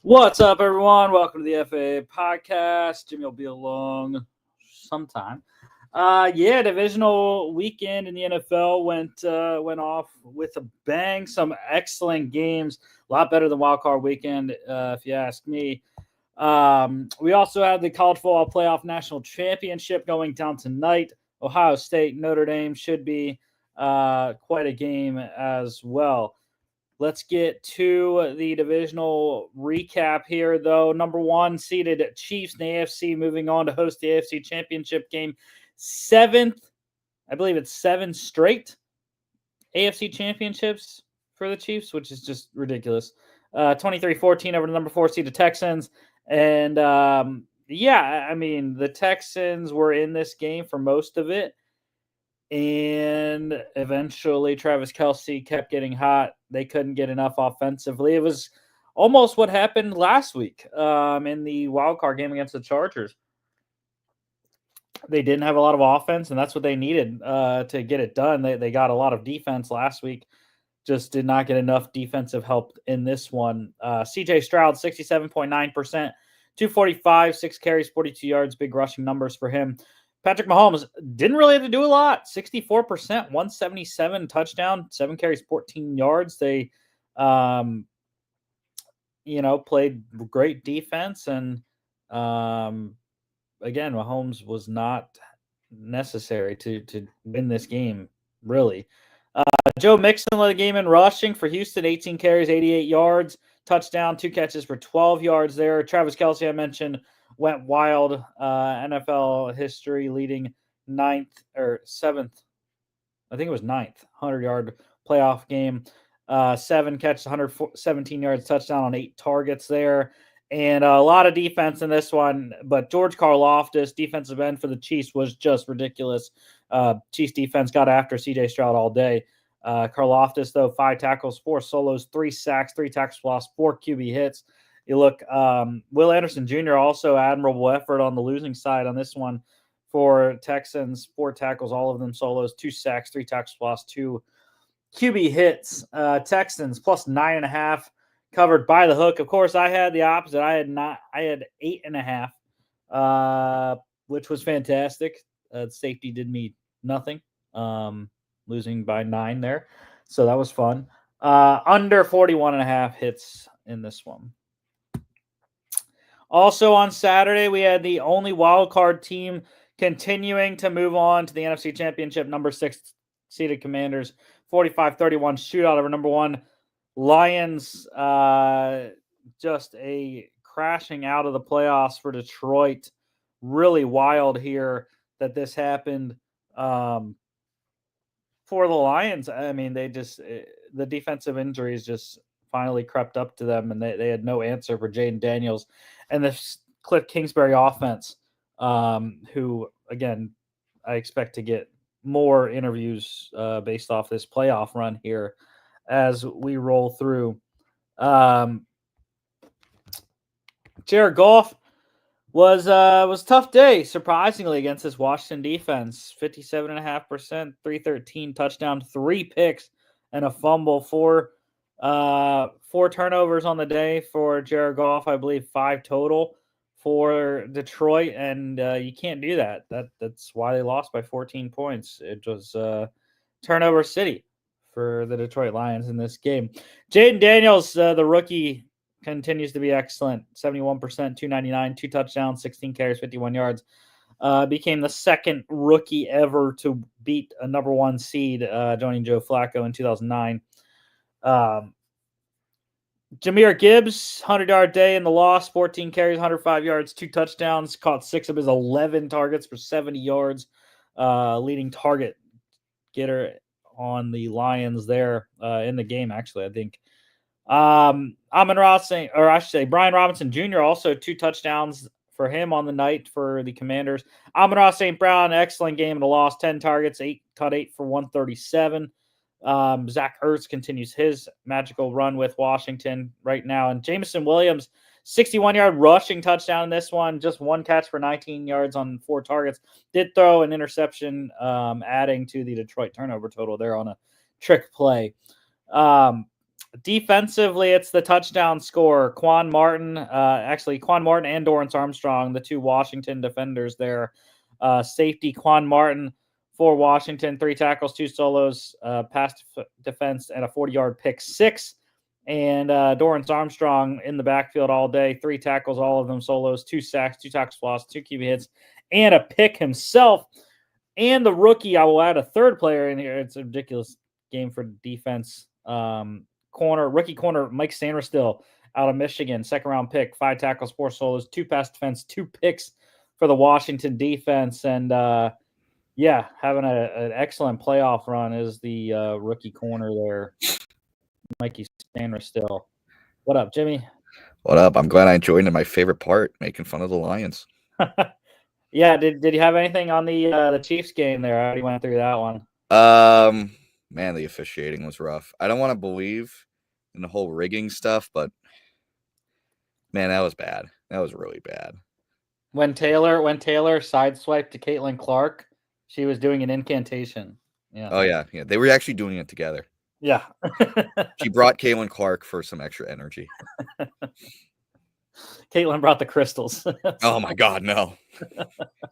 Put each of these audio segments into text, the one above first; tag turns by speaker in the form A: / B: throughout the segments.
A: What's up, everyone? Welcome to the FAA podcast. Jimmy will be along sometime. Divisional weekend in the NFL went off with a bang. Some excellent games, a lot better than Wild Card Weekend, if you ask me. We also had the College Football Playoff National Championship going down tonight. Ohio State, Notre Dame should be quite a game as well. Let's get to the divisional recap here, though. Number one seeded Chiefs in the AFC moving on to host the AFC Championship game. I believe it's 7 straight AFC Championships for the Chiefs, which is just ridiculous. 23-14 over the number 4 seeded Texans. And, the Texans were in this game for most of it. And eventually Travis Kelce kept getting hot. They couldn't get enough offensively. It was almost what happened last week in the wild card game against the Chargers. They didn't have a lot of offense, and that's what they needed to get it done. They got a lot of defense last week, just did not get enough defensive help in this one. CJ Stroud, 67.9%, 245, 6 carries, 42 yards, big rushing numbers for him. Patrick Mahomes didn't really have to do a lot. 64%, 177 touchdown, 7 carries, 14 yards. They, played great defense. And, again, Mahomes was not necessary to win this game, really. Joe Mixon led the game in rushing for Houston, 18 carries, 88 yards, touchdown, 2 catches for 12 yards there. Travis Kelce, I mentioned, went wild. NFL history leading 7th, I think it was 9th, 100-yard playoff game. 7 catches, 117 yards, touchdown on 8 targets there. And a lot of defense in this one. But George Karlaftis, defensive end for the Chiefs, was just ridiculous. Chiefs defense got after C.J. Stroud all day. Karlaftis, though, 5 tackles, 4 solos, 3 sacks, 3 tackles lost, 4 QB hits. You look, Will Anderson Jr. also admirable effort on the losing side on this one for Texans. 4 tackles, all of them solos, 2 sacks, 3 tackles lost, 2 QB hits. Texans plus 9.5 covered by the hook. Of course, I had the opposite. I had 8.5, which was fantastic. Safety did me nothing, losing by 9 there. So that was fun. Under 41.5 hits in this one. Also on Saturday, we had the only wild card team continuing to move on to the NFC Championship, number 6 seeded Commanders, 45-31 shootout over number 1 Lions. Just a crashing out of the playoffs for Detroit. Really wild here that this happened for the Lions. I mean, the defensive injuries just finally crept up to them, and they had no answer for Jaden Daniels and the Cliff Kingsbury offense, who, again, I expect to get more interviews based off this playoff run here as we roll through. Jared Goff was tough day, surprisingly, against this Washington defense. 57.5%, 313 touchdown, 3 picks, and a fumble. 4 turnovers on the day for Jared Goff. I believe 5 total for Detroit, and you can't do that. That's why they lost by 14 points. It was turnover city for the Detroit Lions in this game. Jaden Daniels, the rookie, continues to be excellent. 71%, 299, 2 touchdowns, 16 carries, 51 yards. Became the second rookie ever to beat a number 1 seed, joining Joe Flacco in 2009. Jahmyr Gibbs, 100-yard day in the loss, 14 carries, 105 yards, 2 touchdowns, caught 6 of his 11 targets for 70 yards, leading target getter on the Lions there in the game, actually, I think. Brian Robinson Jr. also 2 touchdowns for him on the night for the Commanders. Amon-Ra St. Brown, excellent game in the loss, 10 targets, 8 for 137. Zach Ertz continues his magical run with Washington right now. And Jameson Williams, 61-yard rushing touchdown in this one. Just 1 catch for 19 yards on 4 targets. Did throw an interception, adding to the Detroit turnover total there on a trick play. Defensively, it's the touchdown scorer, Quan Martin. Quan Martin and Dorrance Armstrong, the two Washington defenders there. Safety Quan Martin for Washington, 3 tackles, 2 solos, pass defense, and a 40-yard pick six. And Dorrance Armstrong in the backfield all day, 3 tackles, all of them solos, 2 sacks, 2 tackles for loss, 2 QB hits, and a pick himself. And the rookie, I will add a third player in here. It's a ridiculous game for defense. Rookie corner Mike Sanderstill out of Michigan, 2nd-round pick, 5 tackles, 4 solos, 2 pass defense, 2 picks for the Washington defense. And having an excellent playoff run is the rookie corner there, Mikey Sanderstill. What up, Jimmy?
B: What up? I'm glad I joined in my favorite part, making fun of the Lions.
A: Yeah, did you have anything on the Chiefs game there? I already went through that one.
B: Man, the officiating was rough. I don't want to believe in the whole rigging stuff, but man, that was bad. That was really bad.
A: When Taylor sideswiped to Caitlin Clark, she was doing an incantation. Yeah.
B: Oh yeah. They were actually doing it together.
A: Yeah.
B: She brought Caitlin Clark for some extra energy.
A: Caitlin brought the crystals.
B: Oh my God, no.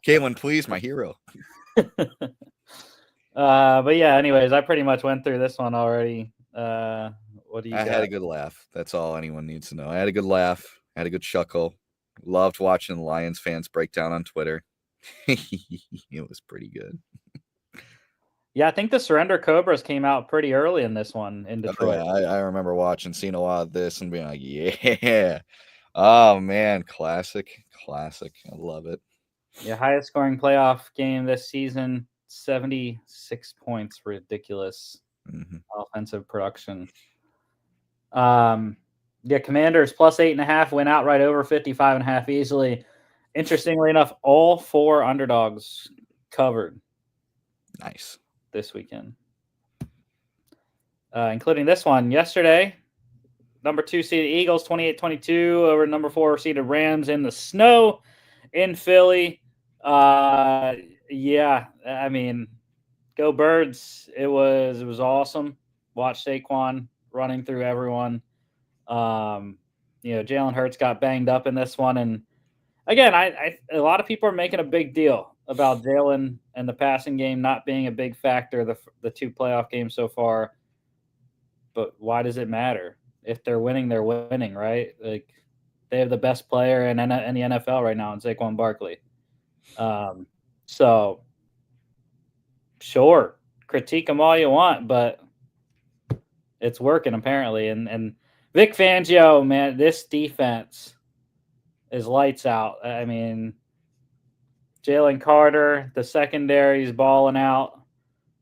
B: Caitlin, please, my hero.
A: But yeah, anyways, I pretty much went through this one already. What do you got?
B: Had a good laugh. That's all anyone needs to know. I had a good laugh. I had a good chuckle. Loved watching the Lions fans break down on Twitter. It was pretty good.
A: Yeah, I think the Surrender Cobras came out pretty early in this one in Detroit.
B: Oh, yeah. I remember seeing a lot of this and being like, yeah. Oh, man. Classic. I love it.
A: Yeah, highest scoring playoff game this season, 76 points. Ridiculous offensive production. Commanders plus 8.5 went out right over 55.5 easily. Interestingly enough, all 4 underdogs covered.
B: Nice.
A: This weekend. Including this one yesterday. Number 2 seeded Eagles 28-22 over number 4 seeded Rams in the snow in Philly. I mean, go Birds. It was awesome. Watch Saquon running through everyone. Jalen Hurts got banged up in this one, and again, a lot of people are making a big deal about Jalen and the passing game not being a big factor the 2 playoff games so far. But why does it matter? If they're winning, they're winning, right? Like, they have the best player in the NFL right now in Saquon Barkley. So sure, critique them all you want, but it's working apparently. And Vic Fangio, man, this defense is lights out. I mean, Jalen Carter, the secondary's balling out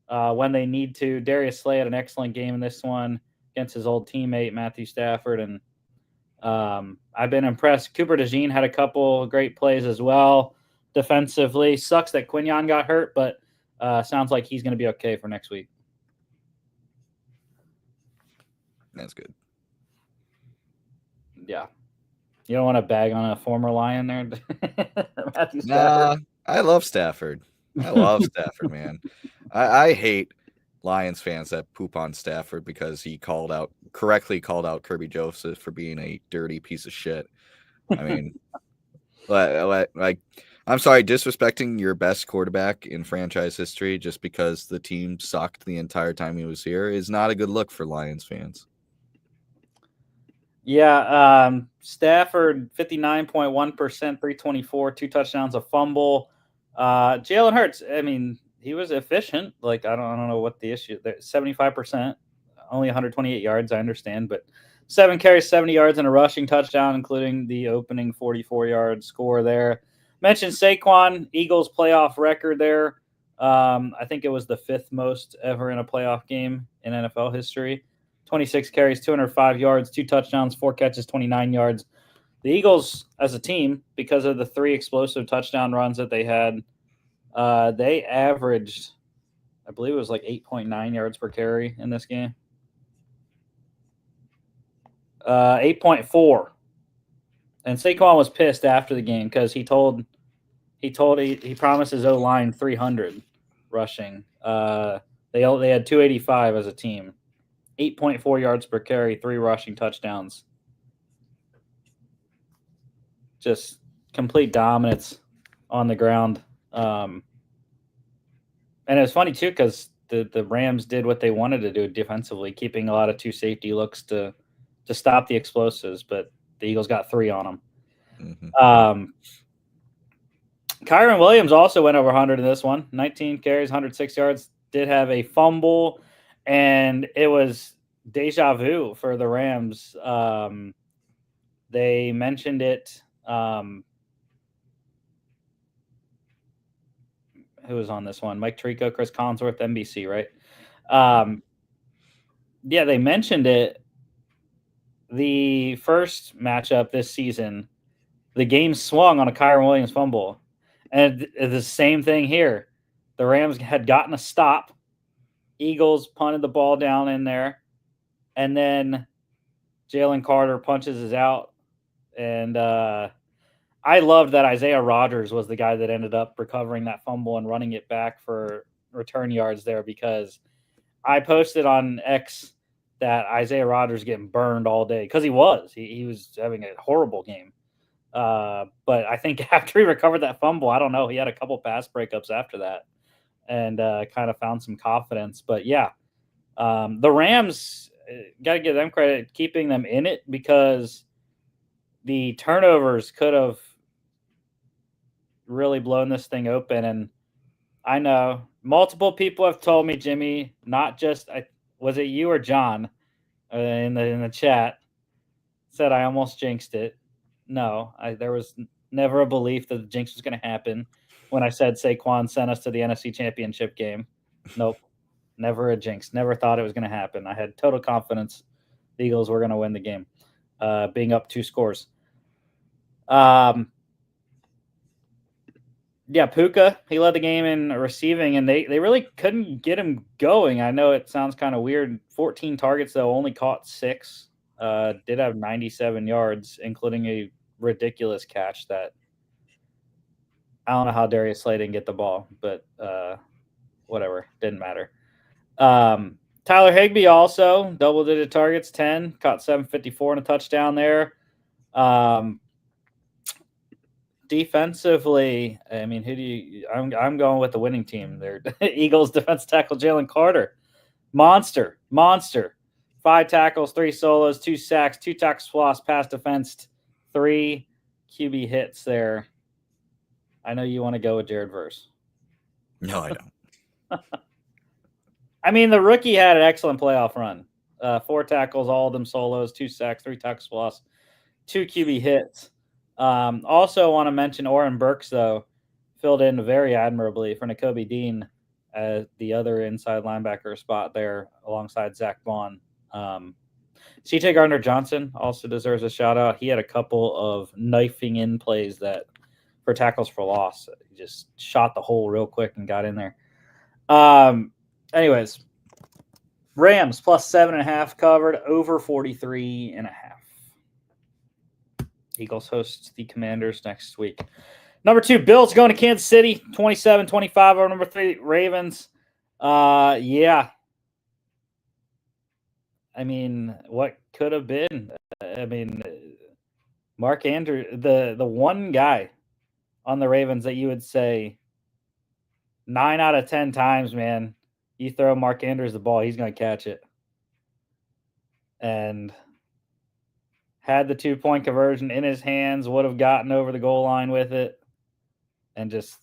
A: when they need to. Darius Slay had an excellent game in this one against his old teammate, Matthew Stafford. And I've been impressed. Cooper DeJean had a couple great plays as well defensively. Sucks that Quinyon got hurt, but sounds like he's going to be okay for next week.
B: That's good.
A: Yeah. You don't want to bag on a former Lion there?
B: Matthew Stafford? Nah, I love Stafford. Man. I hate Lions fans that poop on Stafford because he correctly called out Kirby Joseph for being a dirty piece of shit. I mean, like, I'm sorry, disrespecting your best quarterback in franchise history just because the team sucked the entire time he was here is not a good look for Lions fans.
A: Yeah, Stafford, 59.1%, 324, 2 touchdowns, a fumble. Jalen Hurts, I mean, he was efficient. Like, I don't know what the issue there. 75%, only 128 yards, I understand, but 7 carries, 70 yards, and a rushing touchdown, including the opening 44-yard score there. Mentioned Saquon, Eagles playoff record there. I think it was the 5th most ever in a playoff game in NFL history. 26 carries, 205 yards, 2 touchdowns, 4 catches, 29 yards. The Eagles, as a team, because of the 3 explosive touchdown runs that they had, they averaged, I believe it was like 8.9 yards per carry in this game. 8.4. And Saquon was pissed after the game because he promised his O-line 300 rushing. They had 285 as a team. 8.4 yards per carry, 3 rushing touchdowns. Just complete dominance on the ground. And it was funny, too, because the Rams did what they wanted to do defensively, keeping a lot of 2 safety looks to stop the explosives, but the Eagles got 3 on them. Mm-hmm. Kyron Williams also went over 100 in this one. 19 carries, 106 yards. Did have a fumble, and it was deja vu for the Rams. They mentioned it. Who was on this one? Mike Tirico, Chris Collinsworth, NBC, right? Yeah, they mentioned it. The first matchup this season, the game swung on a Kyron Williams fumble. And the same thing here. The Rams had gotten a stop. Eagles punted the ball down in there. And then Jalen Carter punches us out. And I loved that Isaiah Rodgers was the guy that ended up recovering that fumble and running it back for return yards there, because I posted on X that Isaiah Rodgers getting burned all day, because he was having a horrible game. But I think after he recovered that fumble, I don't know, he had a couple pass breakups after that and kind of found some confidence. But yeah, the Rams, got to give them credit keeping them in it, because the turnovers could have really blown this thing open. And I know multiple people have told me, Jimmy, not just was it you or John in the chat, said I almost jinxed it. No, there was never a belief that the jinx was going to happen when I said Saquon sent us to the NFC Championship game. Nope, never a jinx. Never thought it was going to happen. I had total confidence the Eagles were going to win the game, being up 2 scores. Yeah, Puka, he led the game in receiving, and they really couldn't get him going. I know it sounds kind of weird. 14 targets, though, only caught 6. Did have 97 yards, including a ridiculous catch that I don't know how Darius Slay didn't get the ball, but whatever, didn't matter. Tyler Higbee also double-digit targets, 10, caught 754 and a touchdown there. Defensively, I mean, I'm going with the winning team there. Eagles defense tackle Jalen Carter, monster. 5 tackles, 3 solos, 2 sacks, 2 tackles for loss, pass defense, 3 QB hits there. I know you want to go with Jared Verse.
B: No, I don't.
A: I mean, the rookie had an excellent playoff run. 4 tackles, all of them solos, 2 sacks, 3 tackles for loss, 2 QB hits. Also want to mention Oren Burks, though, filled in very admirably for Nakobe Dean as the other inside linebacker spot there alongside Zach Vaughn. CJ Gardner-Johnson also deserves a shout-out. He had a couple of knifing in plays that for tackles for loss. He just shot the hole real quick and got in there. Anyways, Rams plus 7.5 covered, over 43.5. Eagles host the Commanders next week. Number 2, Bills going to Kansas City, 27-25 over number 3, Ravens. Yeah. I mean, what could have been? I mean, Mark Andrews, the one guy on the Ravens that you would say 9 out of 10 times, man, you throw Mark Andrews the ball, he's going to catch it. And had the 2-point conversion in his hands, would have gotten over the goal line with it, and just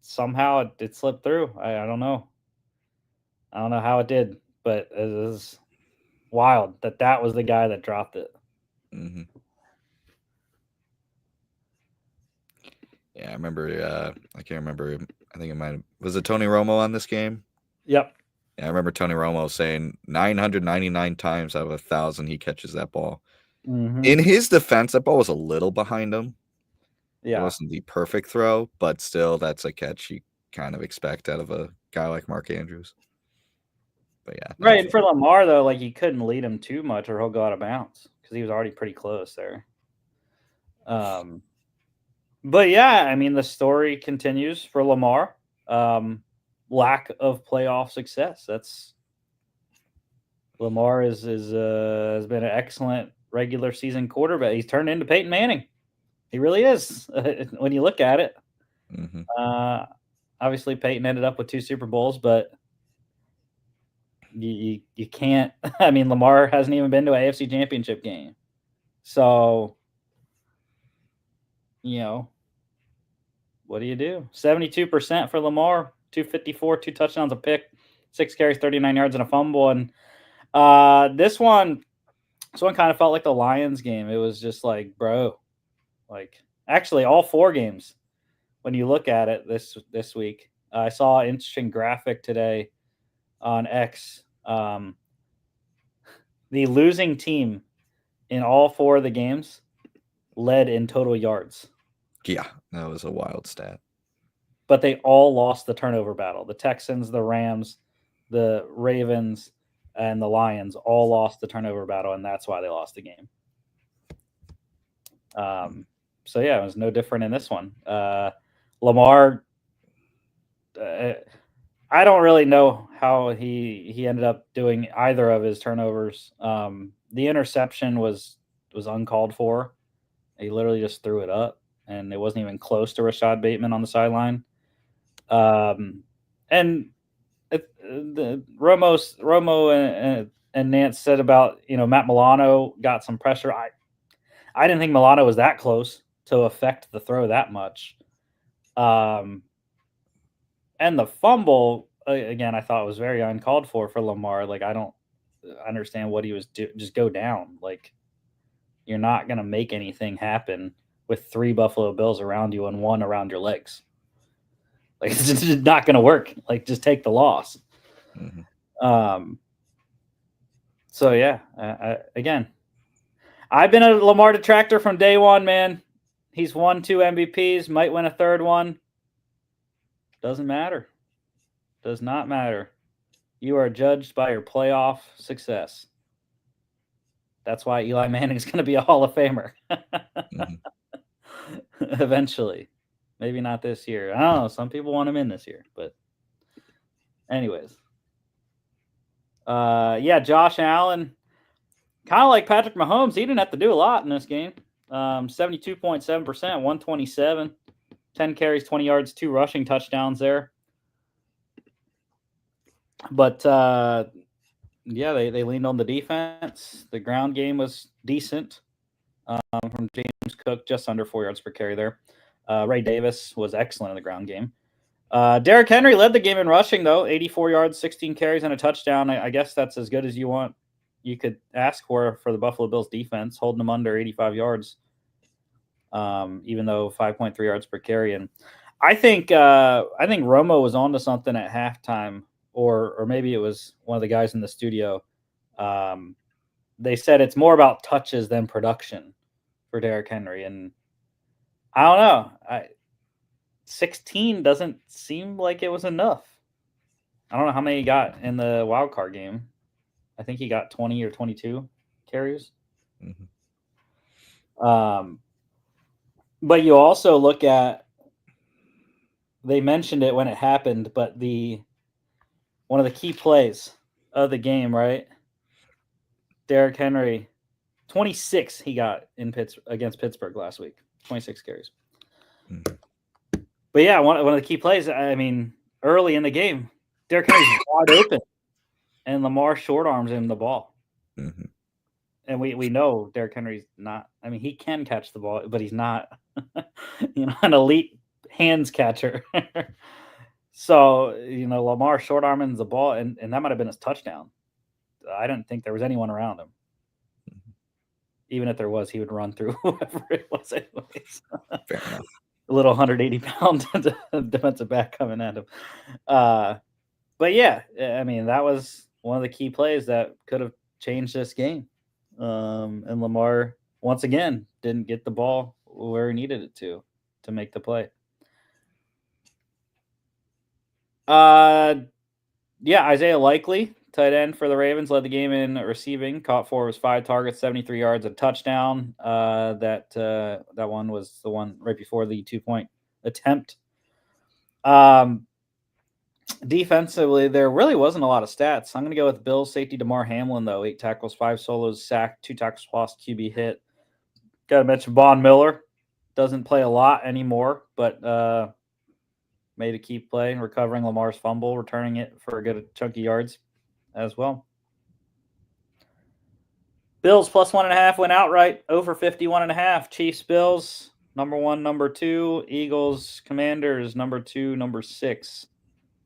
A: somehow it slipped through. I don't know. I don't know how it did, but it is wild that was the guy that dropped it.
B: Mm-hmm. Yeah, I remember. I can't remember. I think was it Tony Romo on this game?
A: Yep.
B: Yeah, I remember Tony Romo saying 999 times out of 1,000 he catches that ball. Mm-hmm. In his defense, that ball was a little behind him. Yeah, it wasn't the perfect throw, but still, that's a catch you kind of expect out of a guy like Mark Andrews. But yeah,
A: right. And for Lamar, though, like, you couldn't lead him too much, or he'll go out of bounds because he was already pretty close there. But yeah, I mean, the story continues for Lamar. Lack of playoff success. That's Lamar has been an excellent regular season quarterback. He's turned into Peyton Manning. He really is when you look at it.
B: Mm-hmm.
A: Obviously, Peyton ended up with 2 Super Bowls, but you can't. I mean, Lamar hasn't even been to an AFC Championship game, so what do you do? 72% for Lamar, 254, 2 touchdowns, a pick, 6 carries, 39 yards, and a fumble. And this one kind of felt like the Lions game. It was just like, bro, like actually all 4 games. When you look at it this week, I saw an interesting graphic today on X. The losing team in all 4 of the games led in total yards.
B: Yeah, that was a wild stat.
A: But they all lost the turnover battle. The Texans, the Rams, the Ravens, and the Lions all lost the turnover battle, and that's why they lost the game. So yeah, it was no different in this one. Lamar, I don't really know how he ended up doing either of his turnovers. The interception was uncalled for. He literally just threw it up, and it wasn't even close to Rashad Bateman on the sideline. And Romo and Nance said about Matt Milano got some pressure. I didn't think Milano was that close to affect the throw that much. And the fumble again, I thought was very uncalled for Lamar. Like I don't understand what he was doing. Just go down. Like you're not gonna make anything happen with 3 Buffalo Bills around you and 1 around your legs. Like it's just not going to work. Like just take the loss.
B: Mm-hmm.
A: So yeah, again, I've been a Lamar detractor from day one, man. He's won 2 MVPs, might win a 3rd one. Doesn't matter. Does not matter. You are judged by your playoff success. That's why Eli Manning is going to be a Hall of Famer. Mm-hmm. Eventually. Maybe not this year. I don't know. Some people want him in this year, but anyways. Yeah, Josh Allen, kind of like Patrick Mahomes, he didn't have to do a lot in this game. 72.7%, 127, 10 carries, 20 yards, 2 rushing touchdowns there. But yeah, they leaned on the defense. The ground game was decent from James Cook, just under 4 yards per carry there. Ray Davis was excellent in the ground game. Derrick Henry led the game in rushing, though, 84 yards, 16 carries, and a touchdown. I guess that's as good as you could ask for the Buffalo Bills defense, holding them under 85 yards, even though 5.3 yards per carry. And I think Romo was onto something at halftime, or maybe it was one of the guys in the studio. They said it's more about touches than production for Derrick Henry, and I don't know. 16 doesn't seem like it was enough. I don't know how many he got in the wild card game. I think he got 20 or 22 carries. Mm-hmm. But you also look at, they mentioned it when it happened, but one of the key plays of the game, right? Derrick Henry, 26 he got against Pittsburgh last week, 26 carries. Mm-hmm. But yeah, one of the key plays, I mean, early in the game, Derrick Henry's wide open, and Lamar short arms him the ball. Mm-hmm. And we know Derrick Henry's not. I mean, he can catch the ball, but he's not, an elite hands catcher. So Lamar short arming the ball, and that might have been his touchdown. I didn't think there was anyone around him. Mm-hmm. Even if there was, he would run through whoever it was. Anyways. Fair enough. A little 180-pound defensive back coming at him. But yeah, I mean, that was one of the key plays that could have changed this game. And Lamar, once again, didn't get the ball where he needed it to make the play. Yeah, Isaiah Likely, tight end for the Ravens, led the game in receiving. Caught 4 of his 5 targets, 73 yards, a touchdown. That one was the one right before the 2-point attempt. Defensively, there really wasn't a lot of stats. I'm going to go with Bills safety DeMar Hamlin, though. 8 tackles, 5 solos, sack, 2 tackles lost, QB hit. Got to mention Von Miller. Doesn't play a lot anymore, but made a key play, recovering Lamar's fumble, returning it for a good chunky yards as well. Bills plus 1.5 went outright, over 51.5. Chiefs, Bills, number 1, number 2. Eagles, Commanders, number 2, number 6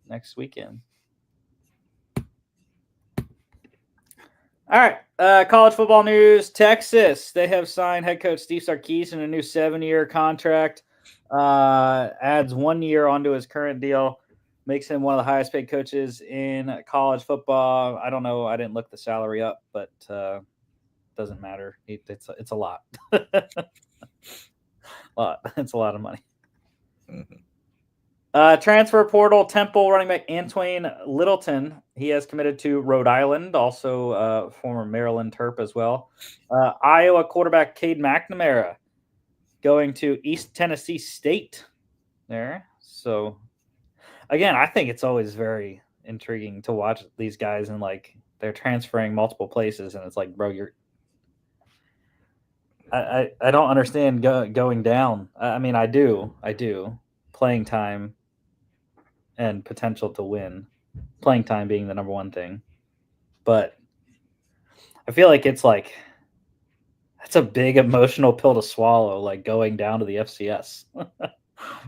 A: next weekend. All right, college football news. Texas, they have signed head coach Steve Sarkisian a new 7-year contract. Adds 1 year onto his current deal. Makes him one of the highest paid coaches in college football. I don't know. I didn't look the salary up, but doesn't matter. It's a lot. It's a lot of money. Mm-hmm. Transfer portal, Temple running back Antoine Littleton. He has committed to Rhode Island, also former Maryland Terp as well. Iowa quarterback Cade McNamara going to East Tennessee State there. So, again, I think it's always very intriguing to watch these guys and, like, they're transferring multiple places, and it's like, bro, I don't understand going down. I mean, I do. Playing time and potential to win. Playing time being the number one thing. But I feel like it's like that's a big emotional pill to swallow, like going down to the FCS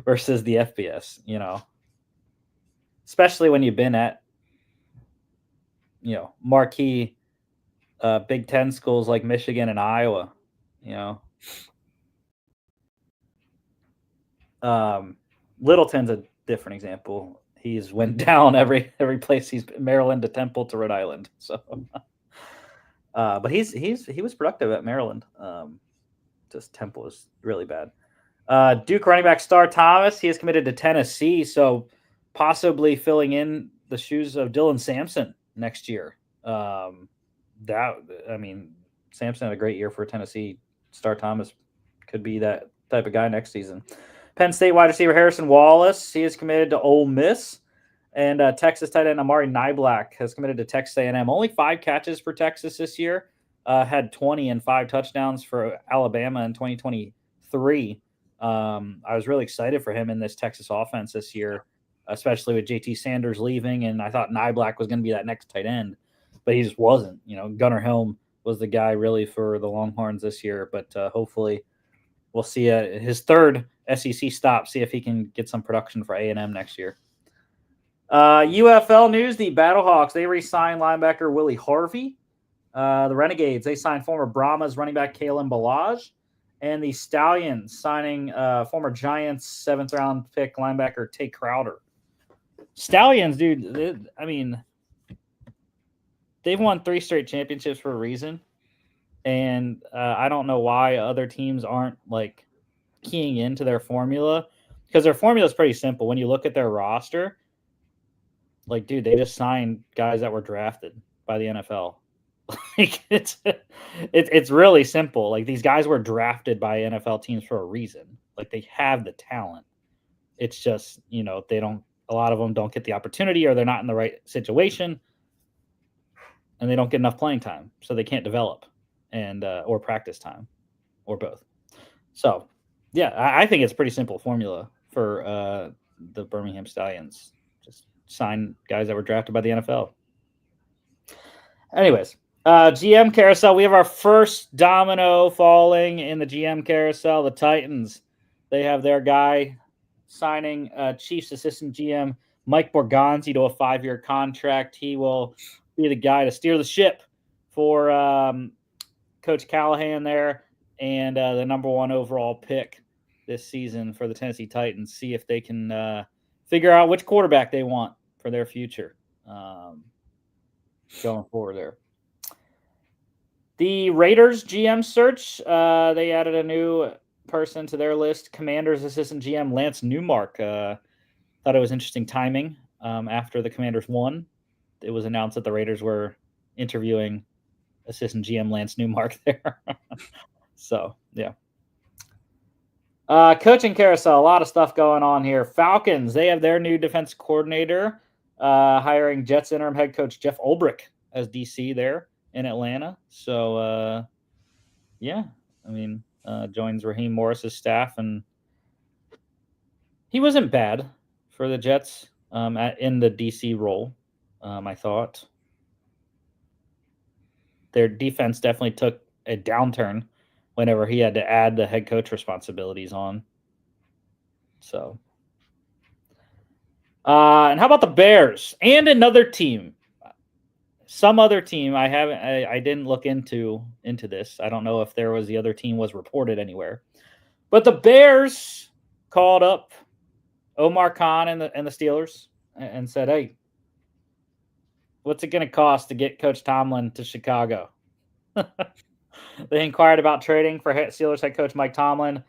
A: versus the FBS, you know. Especially when you've been at, you know, marquee Big Ten schools like Michigan and Iowa, you know. Littleton's a different example. He's went down every place he's been, Maryland to Temple to Rhode Island. So, but he was productive at Maryland. Just Temple is really bad. Duke running back Star Thomas, he is committed to Tennessee, so possibly filling in the shoes of Dylan Sampson next year. Sampson had a great year for Tennessee. Star Thomas could be that type of guy next season. Penn State wide receiver Harrison Wallace, he is committed to Ole Miss. And Texas tight end Amari Niblack has committed to Texas A&M. Only 5 catches for Texas this year. Had 20 and 5 touchdowns for Alabama in 2023. I was really excited for him in this Texas offense this year, especially with JT Sanders leaving. And I thought Niblack was going to be that next tight end, but he just wasn't. You know, Gunnar Helm was the guy really for the Longhorns this year. But hopefully we'll see his third SEC stop, see if he can get some production for A&M next year. UFL news, the Battlehawks, they re-signed linebacker Willie Harvey. The Renegades, they signed former Brahmas running back Kalen Balaj. And the Stallions signing former Giants 7th-round pick linebacker Tay Crowder. Stallions, dude, they've won 3 straight championships for a reason. And I don't know why other teams aren't, like, keying into their formula. Because their formula is pretty simple. When you look at their roster, like, dude, they just signed guys that were drafted by the NFL. Like, it's really simple. Like, these guys were drafted by NFL teams for a reason. Like, they have the talent. It's just, you know, a lot of them don't get the opportunity, or they're not in the right situation, and they don't get enough playing time, so they can't develop and or practice time, or both. So, yeah, I think it's a pretty simple formula for the Birmingham Stallions. Just sign guys that were drafted by the NFL. Anyways, GM carousel. We have our first domino falling in the GM carousel. The Titans, they have their guy signing Chiefs assistant GM Mike Borgonzi to a 5-year contract. He will be the guy to steer the ship for Coach Callahan there, and the number 1 overall pick this season for the Tennessee Titans. See if they can figure out which quarterback they want for their future going forward there. The Raiders GM search, they added a new person to their list, Commanders assistant GM Lance Newmark. Thought it was interesting timing. After the Commanders won, it was announced that the Raiders were interviewing assistant GM Lance Newmark there. So, yeah. Coaching carousel, a lot of stuff going on here. Falcons, they have their new defense coordinator, hiring Jets interim head coach Jeff Ulbrich as DC there in Atlanta. So, yeah, I mean, joins Raheem Morris's staff, and he wasn't bad for the Jets in the DC role. I thought their defense definitely took a downturn whenever he had to add the head coach responsibilities on. So, and how about the Bears and another team? Some other team I didn't look into this. I don't know if there was the other team was reported anywhere, but the Bears called up Omar Khan and the Steelers and said, "Hey, what's it going to cost to get Coach Tomlin to Chicago?" They inquired about trading for Steelers head coach Mike Tomlin.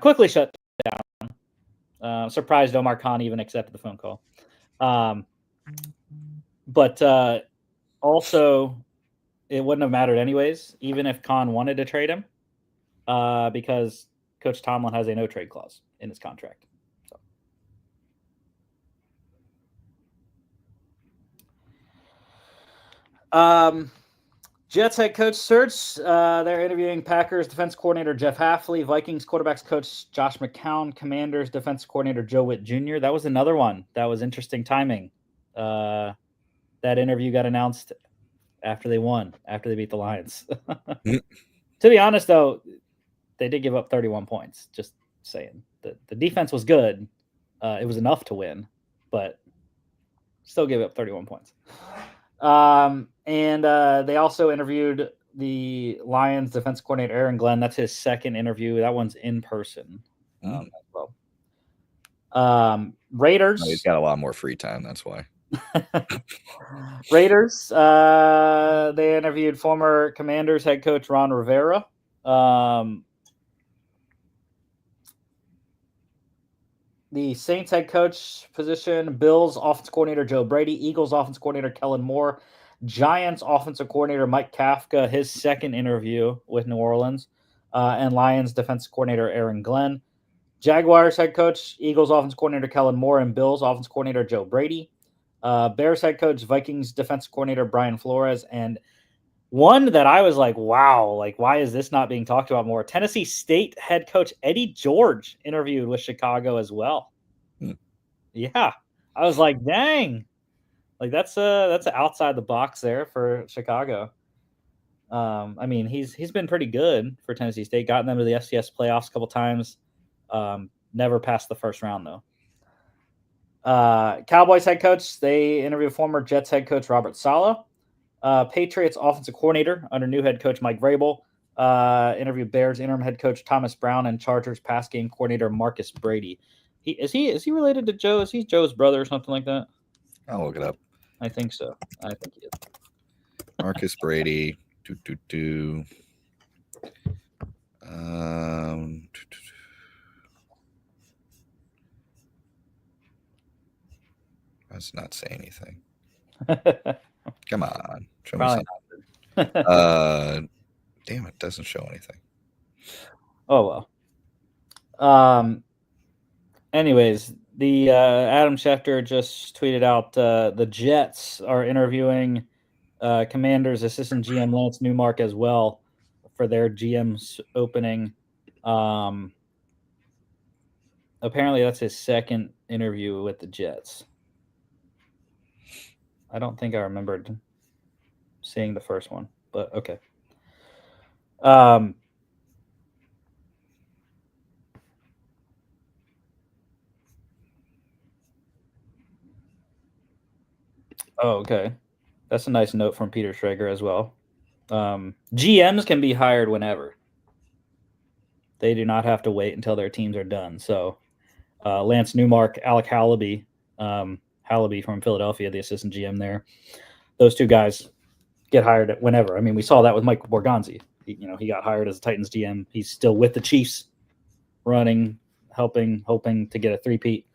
A: Quickly shut down. Surprised Omar Khan even accepted the phone call. But also, it wouldn't have mattered anyways, even if Khan wanted to trade him, because Coach Tomlin has a no-trade clause in his contract. So. Jets head coach search. They're interviewing Packers defense coordinator Jeff Hafley, Vikings quarterbacks coach Josh McCown, Commanders defense coordinator Joe Witt Jr. That was another one. That was interesting timing. That interview got announced after they won, after they beat the Lions. To be honest, though, they did give up 31 points. Just saying. The defense was good. It was enough to win, but still gave up 31 points. And they also interviewed the Lions defense coordinator Aaron Glenn. That's his second interview. That one's in person as well. Raiders.
B: Oh, he's got a lot more free time. That's why.
A: Raiders. They interviewed former Commanders head coach Ron Rivera. The Saints head coach position, Bills offensive coordinator Joe Brady, Eagles offensive coordinator Kellen Moore, Giants offensive coordinator Mike Kafka, his second interview with New Orleans, and Lions defensive coordinator Aaron Glenn. Jaguars head coach, Eagles offensive coordinator Kellen Moore, and Bills offensive coordinator Joe Brady. Bears head coach, Vikings defensive coordinator Brian Flores, and one that I was like, wow, like, why is this not being talked about more? Tennessee State head coach Eddie George interviewed with Chicago as well. Yeah. I was like, dang. Like, that's outside the box there for Chicago. I mean, he's been pretty good for Tennessee State, gotten them to the FCS playoffs a couple times. Never passed the first round, though. Cowboys head coach, they interviewed former Jets head coach Robert Saleh. Patriots offensive coordinator under new head coach Mike Vrabel. Interviewed Bears interim head coach Thomas Brown and Chargers pass game coordinator Marcus Brady. Is he related to Joe? Is he Joe's brother or something like that?
B: I'll look it up.
A: I think so. I think he is.
B: Marcus Brady. Let's not say anything. Come on. Show me something. Damn, it doesn't show anything.
A: Oh, well. Anyways, the Adam Schefter just tweeted out the Jets are interviewing Commanders assistant GM Lance Newmark as well for their GM's opening. Apparently, that's his second interview with the Jets. I don't think I remembered seeing the first one, but okay. Oh, okay. That's a nice note from Peter Schrager as well. GMs can be hired whenever. They do not have to wait until their teams are done. So Lance Newmark, Alec Hallaby from Philadelphia, the assistant GM there. Those two guys get hired whenever. I mean, we saw that with Michael Borgonzi. He got hired as a Titans GM. He's still with the Chiefs, hoping to get a three-peat.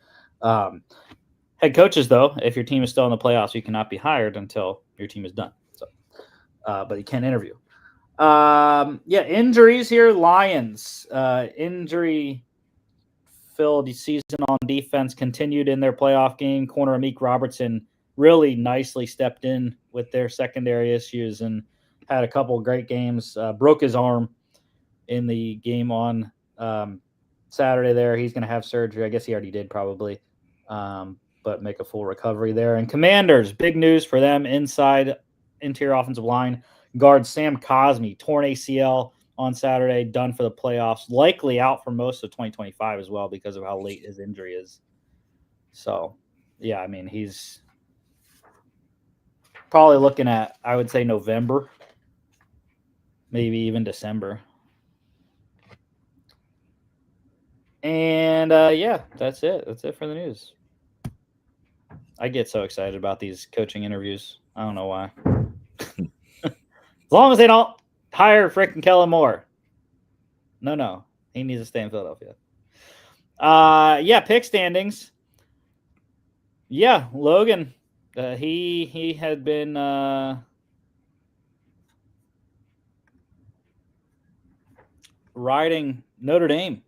A: Head coaches, though, if your team is still in the playoffs, you cannot be hired until your team is done. So, but you can interview. Injuries here. Lions injury-filled season on defense continued in their playoff game. Corner Amik Robertson really nicely stepped in with their secondary issues and had a couple of great games. Broke his arm in the game on Saturday there. He's going to have surgery. I guess he already did probably, but make a full recovery there. And Commanders, big news for them inside interior offensive line. Guard Sam Cosmi, torn ACL on Saturday, done for the playoffs, likely out for most of 2025 as well because of how late his injury is. So, yeah, I mean, he's probably looking at, I would say, November, maybe even December. And, yeah, that's it. That's it for the news. I get so excited about these coaching interviews. I don't know why. As long as they don't hire freaking Kellen Moore. No. He needs to stay in Philadelphia. Yeah, pick standings. Yeah, Logan. He had been riding Notre Dame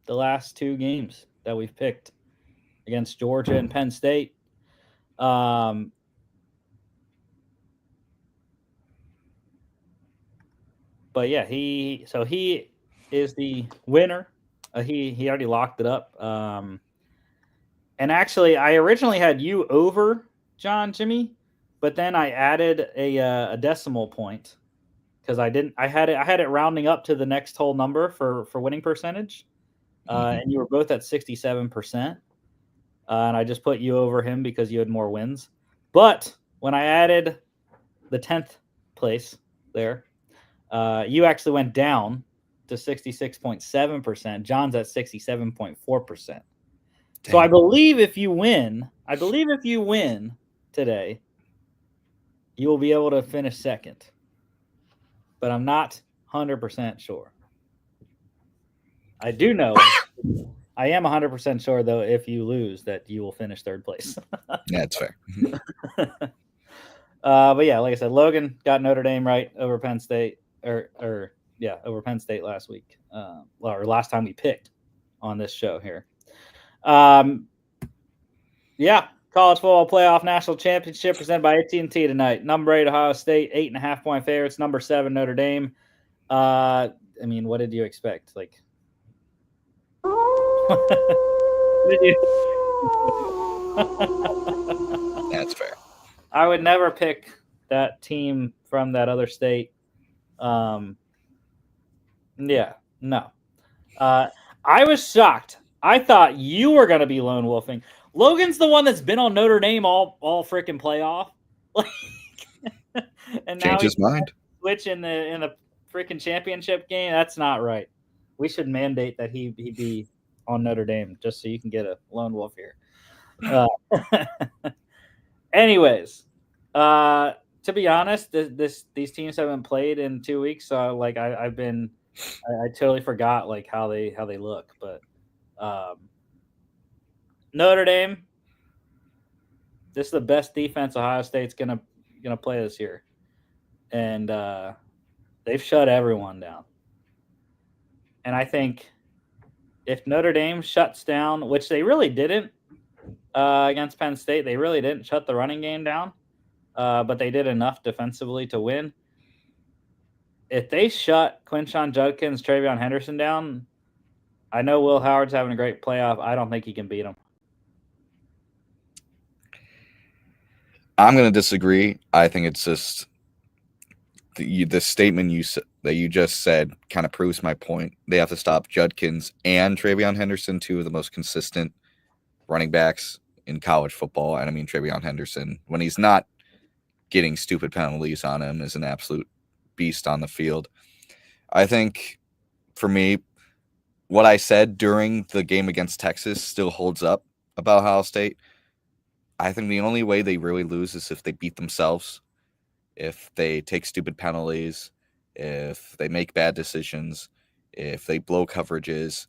A: the last two games that we've picked against Georgia and Penn State. But yeah, he is the winner. He already locked it up. And actually, I originally had you over Jimmy, but then I added a decimal point because I had it rounding up to the next whole number for winning percentage, and you were both at 67%, and I just put you over him because you had more wins. But when I added the 10th place there, you actually went down to 66.7%. John's at 67.4%. So I believe if you win today, you will be able to finish second. But I'm not 100% sure. I do know. I am 100% sure, though, if you lose, that you will finish third place.
B: Yeah, that's fair.
A: But yeah, like I said, Logan got Notre Dame right over Penn State, over Penn State last week, or last time we picked on this show here. Yeah, college football playoff national championship presented by AT&T tonight. Number 8 Ohio State, 8.5-point favorites. Number 7 Notre Dame. I mean, what did you expect? Like,
B: That's fair.
A: I would never pick that team from that other state. Yeah, no. I was shocked. I thought you were going to be lone wolfing. Logan's the one that's been on Notre Dame all freaking playoff. Like, and now
B: Change his mind.
A: Switch in the freaking championship game. That's not right. We should mandate that he be on Notre Dame just so you can get a lone wolf here. Anyways, to be honest, these teams haven't played in 2 weeks, so like I totally forgot like how they look, but Notre Dame, this is the best defense Ohio State's gonna play this year, and they've shut everyone down. And I think if Notre Dame shuts down, which they really didn't against Penn State, they really didn't shut the running game down, but they did enough defensively to win. If they shut Quinshon Judkins, Travion Henderson down, I know Will Howard's having a great playoff. I don't think he can beat them.
B: I'm going to disagree. I think it's just the statement that you just said kind of proves my point. They have to stop Judkins and Travion Henderson, two of the most consistent running backs in college football. And I mean, Travion Henderson, when he's not getting stupid penalties on him, is an absolute beast on the field. I think for me, what I said during the game against Texas still holds up about Ohio State. I think the only way they really lose is if they beat themselves, if they take stupid penalties, if they make bad decisions, if they blow coverages.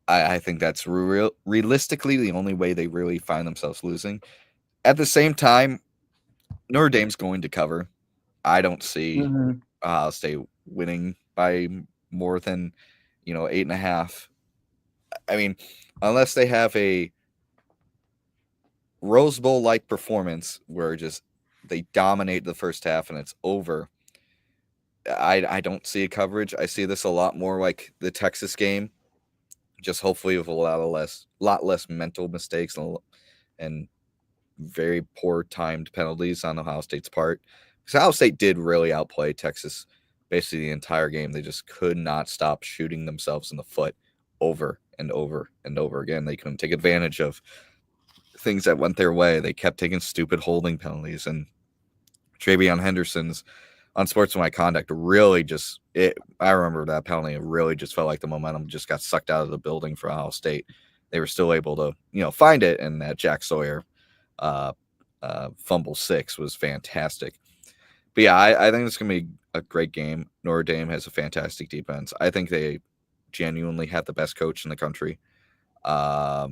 B: I think that's realistically the only way they really find themselves losing. At the same time, Notre Dame's going to cover. I don't see Ohio State winning by more than 8.5. I mean, unless they have a Rose Bowl-like performance where just they dominate the first half and it's over. I don't see a coverage. I see this a lot more like the Texas game, just hopefully with a lot less mental mistakes and very poor timed penalties on Ohio State's part. Because Ohio State did really outplay Texas basically the entire game. They just could not stop shooting themselves in the foot over and over and over again. They couldn't take advantage of things that went their way. They kept taking stupid holding penalties, and Travion Henderson's unsportsmanlike conduct really I remember that penalty. It really just felt like the momentum just got sucked out of the building for Ohio State. They were still able to, find it, and that Jack Sawyer fumble 6 was fantastic. But yeah, I think it's going to be a great game. Notre Dame has a fantastic defense. I think they genuinely have the best coach in the country. I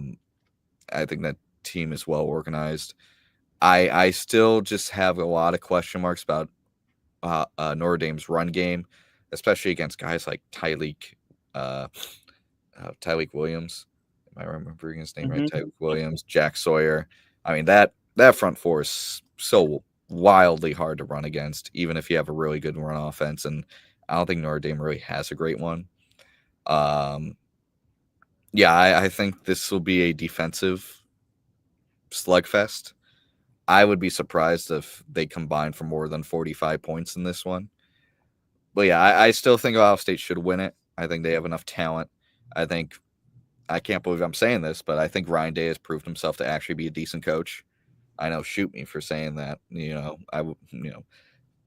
B: think that team is well organized. I still just have a lot of question marks about Notre Dame's run game, especially against guys like Tyleik Williams. Am I remembering his name right? Tyleik Williams, Jack Sawyer. I mean, that front four is so wildly hard to run against, even if you have a really good run offense. And I don't think Notre Dame really has a great one. Yeah, I think this will be a defensive slugfest. I would be surprised if they combine for more than 45 points in this one. But yeah, I still think Ohio State should win it. I think they have enough talent. I can't believe I'm saying this, but I think Ryan Day has proved himself to actually be a decent coach. I know, shoot me for saying that.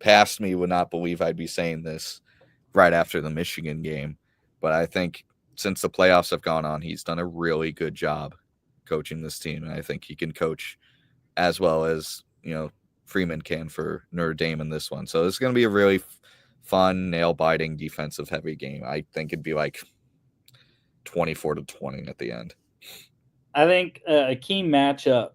B: Past me would not believe I'd be saying this right after the Michigan game. But I think since the playoffs have gone on, he's done a really good job coaching this team. And I think he can coach as well as, Freeman can for Notre Dame in this one. So it's going to be a really fun, nail-biting, defensive-heavy game. I think it'd be like 24-20 at the end.
A: I think a key matchup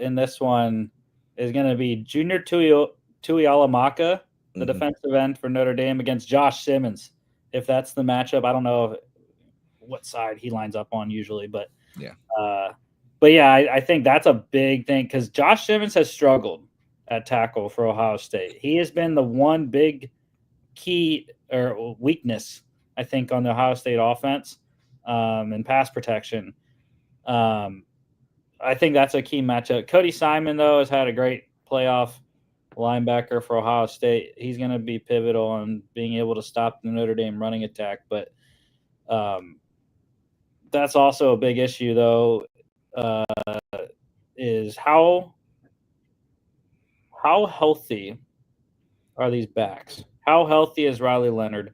A: in this one is going to be Junior Tuihalamaka, the defensive end for Notre Dame, against Josh Simmons. If that's the matchup, I don't know what side he lines up on usually, but
B: yeah.
A: I think that's a big thing because Josh Simmons has struggled at tackle for Ohio State. He has been the one big key or weakness, I think, on the Ohio State offense and pass protection. I think that's a key matchup. Cody Simon, though, has had a great playoff linebacker for Ohio State. He's going to be pivotal in being able to stop the Notre Dame running attack. But that's also a big issue, though, is how healthy are these backs? How healthy is Riley Leonard?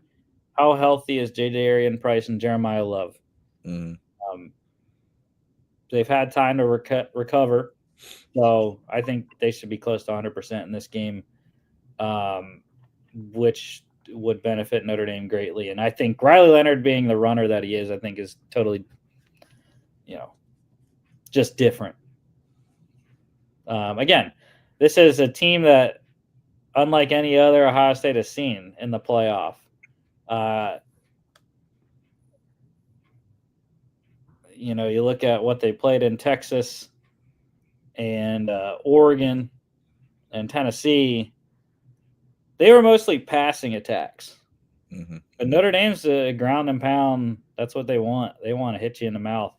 A: How healthy is Jadarian Price and Jeremiah Love? They've had time to recover, so I think they should be close to 100% in this game, which would benefit Notre Dame greatly. And I think Riley Leonard, being the runner that he is, I think is totally, just different. Again, this is a team that, unlike any other Ohio State has seen in the playoff, you look at what they played in Texas and Oregon and Tennessee, they were mostly passing attacks. But Notre Dame's a ground and pound. That's what they want. They want to hit you in the mouth.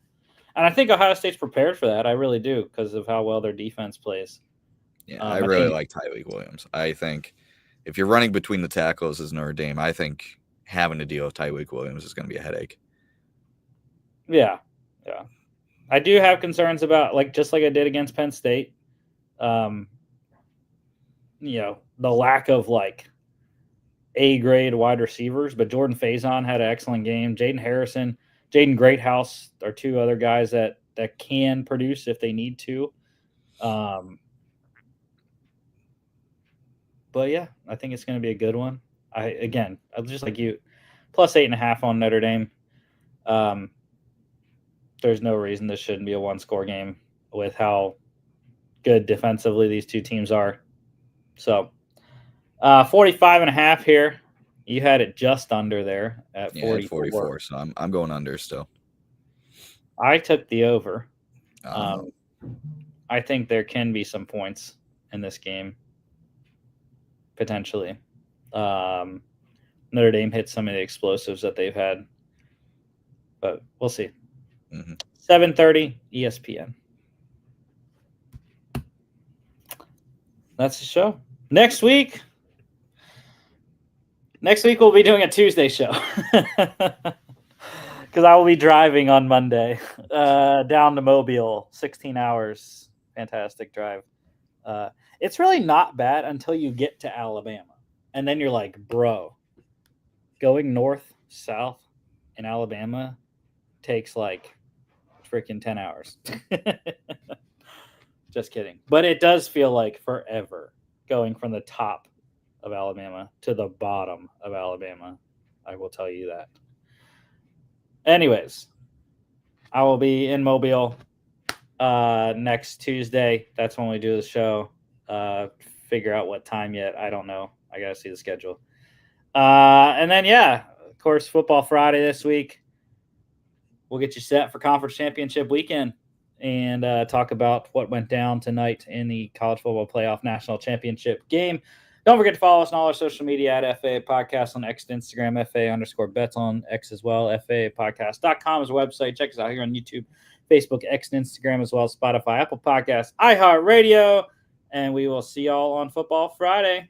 A: And I think Ohio State's prepared for that. I really do, because of how well their defense plays.
B: Yeah, I really like Tyleik Williams. I think if you're running between the tackles as Notre Dame, I think having to deal with Tyleik Williams is going to be a headache.
A: Yeah. I do have concerns about, just like I did against Penn State, the lack of, A-grade wide receivers. But Jordan Faison had an excellent game. Jaden Harrison, Jaden Greathouse are two other guys that can produce if they need to. But yeah, I think it's going to be a good one. I'm just like you, plus 8.5 on Notre Dame. There's no reason this shouldn't be a one-score game with how good defensively these two teams are. So 45.5 here. You had it just under there at 44.
B: So I'm going under still.
A: I took the over. I think there can be some points in this game, potentially. Notre Dame hit some of the explosives that they've had, but we'll see. 7:30 ESPN. That's the show. Next week we'll be doing a Tuesday show because I will be driving on Monday down to Mobile, 16 hours. Fantastic drive. It's really not bad until you get to Alabama, and then you're like, bro, going north, south in Alabama takes like freaking 10 hours. Just kidding. But it does feel like forever going from the top of Alabama to the bottom of Alabama. I will tell you that. Anyways, I will be in Mobile next Tuesday. That's when we do the show. Figure out what time yet. I don't know. I got to see the schedule. And then, yeah, of course, Football Friday this week. We'll get you set for Conference Championship weekend and talk about what went down tonight in the College Football Playoff National Championship game. Don't forget to follow us on all our social media at FAA Podcast on X and Instagram, FAA_bets on X as well. FAApodcast.com is a website. Check us out here on YouTube, Facebook, X, and Instagram as well as Spotify, Apple Podcasts, iHeartRadio. And we will see y'all on Football Friday.